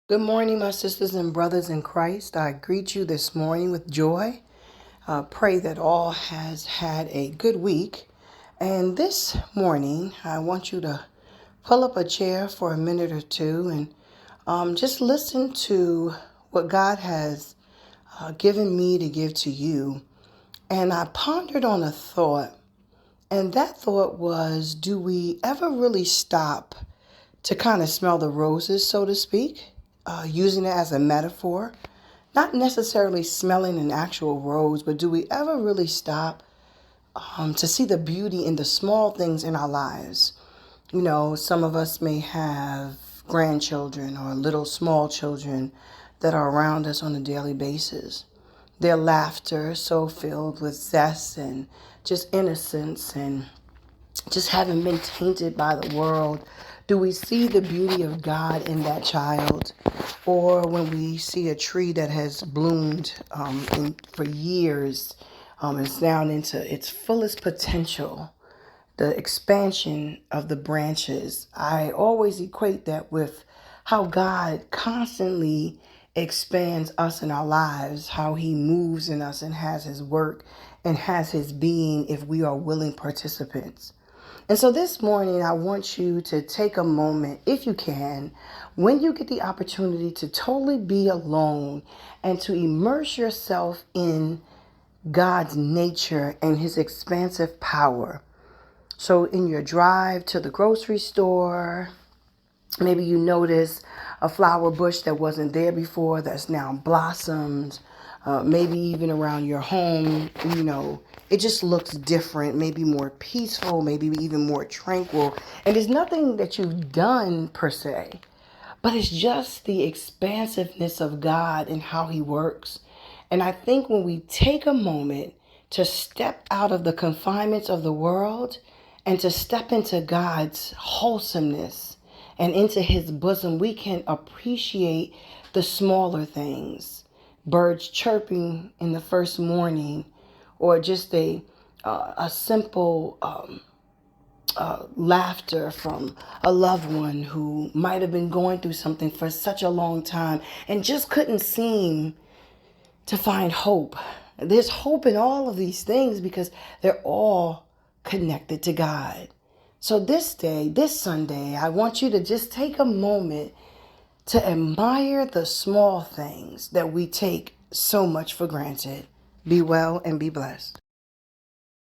Good morning, my sisters and brothers in Christ. I greet you this morning with joy. Pray that all has had a good week. And this morning, I want you to pull up a chair for a minute or two and just listen to what God has given me to give to you. And I pondered on a thought, and that thought was, do we ever really stop to kind of smell the roses, so to speak, using it as a metaphor? Not necessarily smelling an actual rose, but do we ever really stop to see the beauty in the small things in our lives? You know, some of us may have grandchildren or little small children that are around us on a daily basis. Their laughter is so filled with zest and just innocence and just haven't been tainted by the world. Do we see the beauty of God in that child? Or when we see a tree that has bloomed for years, is down into its fullest potential, the expansion of the branches, I always equate that with how God constantly expands us in our lives, how he moves in us and has his work and has his being if we are willing participants. And so this morning, I want you to take a moment, if you can, when you get the opportunity to totally be alone and to immerse yourself in God's nature and his expansive power. So in your drive to the grocery store, maybe you notice a flower bush that wasn't there before that's now blossomed. Maybe even around your home, it just looks different, maybe more peaceful, maybe even more tranquil. And it's nothing that you've done per se, but it's just the expansiveness of God and how he works. And I think when we take a moment to step out of the confinements of the world and to step into God's wholesomeness and into his bosom, we can appreciate the smaller things. Birds chirping in the first morning, or just a simple laughter from a loved one who might have been going through something for such a long time and just couldn't seem to find hope. There's hope in all of these things because they're all connected to God. So this Sunday, I want you to just take a moment to admire the small things that we take so much for granted. Be well and be blessed.